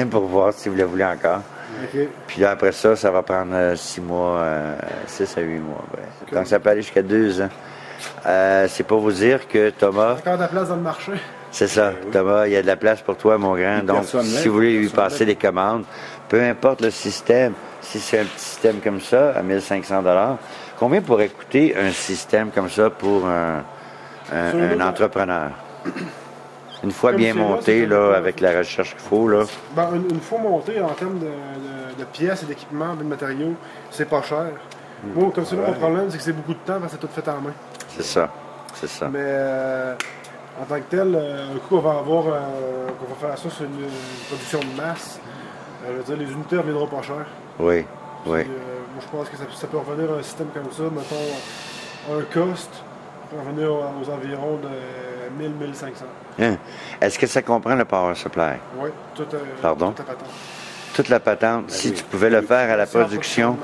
pour voir si vous le voulez encore. Okay. Puis là, après ça, ça va prendre 6 mois, 6 à 8 mois. Ouais. Okay. Donc, ça peut aller jusqu'à 2 ans. C'est pour vous dire que Thomas... Il y a encore de la place dans le marché. C'est ça. Oui. Thomas, il y a de la place pour toi, mon grand. Donc, si vous voulez lui passer des commandes, peu importe le système, si c'est un petit système comme ça, à 1 500 $, combien pourrait coûter un système comme ça pour un entrepreneur? Une fois bien monté, là, avec la recherche qu'il faut, là. Ben, une fois monté, en termes de pièces et d'équipements, de matériaux, c'est pas cher. Moi, comme c'est là, mon problème, c'est que c'est beaucoup de temps parce que c'est tout fait en main. C'est ça. C'est ça. Mais en tant que tel, un coup, on va faire ça sur une production de masse. Je veux dire, les unités ne reviendront pas cher. Oui, oui. Puis, moi, je pense que ça peut revenir à un système comme ça, mettons, un cost, peut revenir aux environs de 1000-1500. Hein? Est-ce que ça comprend le power supply? Oui, Pardon? toute la patente. Toute la patente. Si tu pouvais le faire à la production,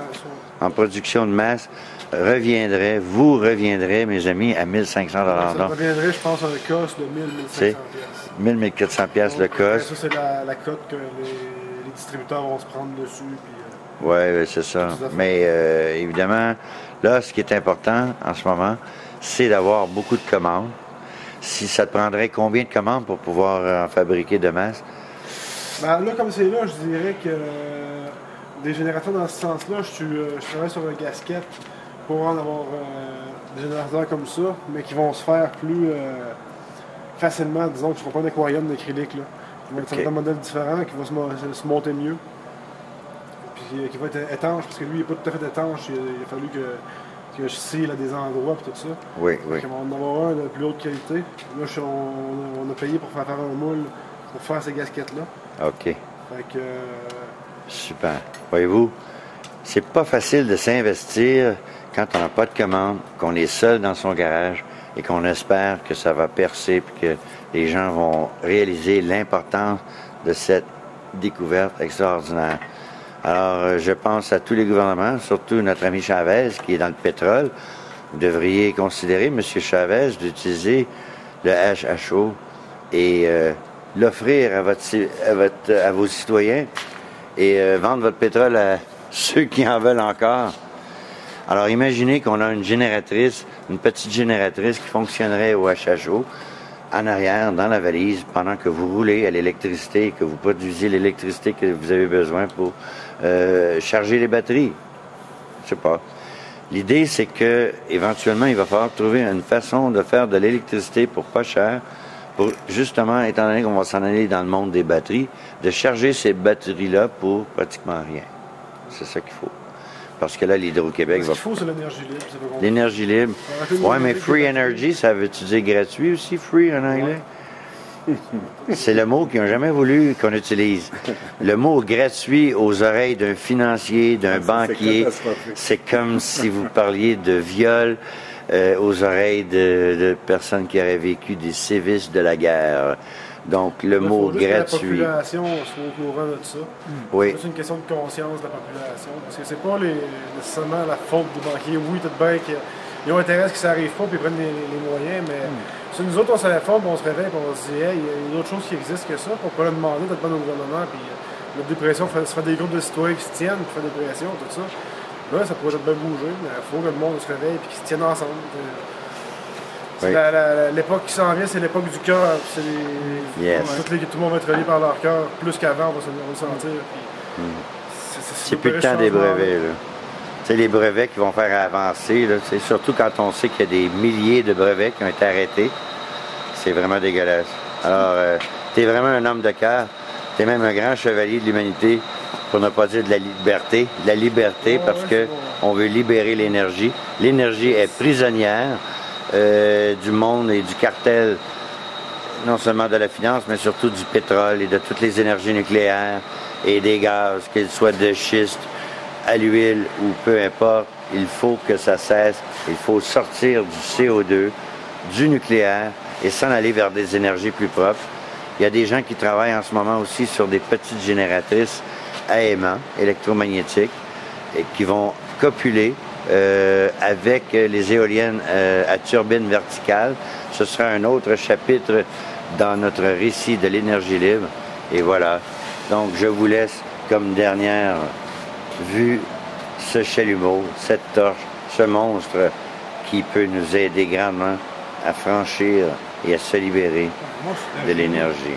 en production de masse, vous reviendrez, mes amis, à 1 500 $. Ça reviendrait, je pense, à un cost de 1000-1400 $. 1 400 le cost. Ça, c'est la cote que les distributeurs vont se prendre dessus. Oui, c'est ça. Mais évidemment, là, ce qui est important en ce moment, c'est d'avoir beaucoup de commandes. Si ça te prendrait combien de commandes pour pouvoir en fabriquer de masse? Ben, là, comme c'est là, je dirais que des générateurs dans ce sens-là, je travaille sur un gasket pour en avoir des générateurs comme ça, mais qui vont se faire plus facilement, disons, qui ne seront pas un aquarium d'acrylique. Ça va être un modèle différent qui va se monter mieux. Puis qui va être étanche, parce que lui, il n'est pas tout à fait étanche. Il a fallu que je scelle à des endroits et tout ça. Oui, oui. Donc, on va en avoir un de plus haute qualité. Là, on a payé pour faire un moule pour faire ces gasquettes-là. OK. Fait que, super. Voyez-vous, c'est pas facile de s'investir quand on n'a pas de commande, qu'on est seul dans son garage et qu'on espère que ça va percer puis que les gens vont réaliser l'importance de cette découverte extraordinaire. Alors, je pense à tous les gouvernements, surtout notre ami Chavez qui est dans le pétrole. Vous devriez considérer, M. Chavez, d'utiliser le HHO et l'offrir à vos citoyens et vendre votre pétrole à ceux qui en veulent encore. Alors, imaginez qu'on a une génératrice, une petite génératrice qui fonctionnerait au HHO en arrière, dans la valise, pendant que vous roulez à l'électricité et que vous produisez l'électricité que vous avez besoin pour charger les batteries. Je sais pas. L'idée, c'est que éventuellement, il va falloir trouver une façon de faire de l'électricité pour pas cher, pour justement, étant donné qu'on va s'en aller dans le monde des batteries, de charger ces batteries-là pour pratiquement rien. C'est ça qu'il faut. Parce que là, l'Hydro-Québec va... Ce qu'il faut, c'est l'énergie libre. L'énergie libre. Oui, mais free energy, ça veut-tu dire gratuit aussi, free en anglais? C'est le mot qu'ils n'ont jamais voulu qu'on utilise. Le mot gratuit aux oreilles d'un financier, d'un banquier, c'est comme si vous parliez de viol aux oreilles de personnes qui auraient vécu des sévices de la guerre. Donc, le mot gratuit. Que la population soit au courant de ça. Oui. C'est une question de conscience de la population. Parce que c'est pas nécessairement la faute des banquiers. Oui, tout bien qu'ils ont intérêt à ce que ça n'arrive pas puis ils prennent les moyens, mais si nous autres on se réforme, on se réveille et on se dit hey, il y a d'autres choses qui existent que ça, on peut le demander peut-être pas au gouvernement, puis notre dépression, se fait des groupes de citoyens qui se tiennent, qui font des pressions, tout ça. Là, ça pourrait être bien bouger, mais il faut que le monde se réveille et qu'ils se tiennent ensemble. Oui. L'époque qui s'en vient, c'est l'époque du cœur. Tout le monde va être relié par leur cœur, plus qu'avant, on va le sentir. C'est plus le temps des brevets, là. Tu sais, les brevets qui vont faire avancer, là, surtout quand on sait qu'il y a des milliers de brevets qui ont été arrêtés, c'est vraiment dégueulasse. Alors, tu es vraiment un homme de cœur, tu es même un grand chevalier de l'humanité, pour ne pas dire de la liberté. De la liberté, parce que on veut libérer l'énergie. L'énergie est prisonnière du monde et du cartel, non seulement de la finance, mais surtout du pétrole et de toutes les énergies nucléaires et des gaz, qu'ils soient de schiste, à l'huile ou peu importe, il faut que ça cesse. Il faut sortir du CO2, du nucléaire et s'en aller vers des énergies plus propres. Il y a des gens qui travaillent en ce moment aussi sur des petites génératrices à aimant électromagnétiques et qui vont copuler avec les éoliennes à turbine verticale. Ce sera un autre chapitre dans notre récit de l'énergie libre. Et voilà. Donc, je vous laisse comme dernière vue ce chalumeau, cette torche, ce monstre qui peut nous aider grandement à franchir et à se libérer de l'énergie.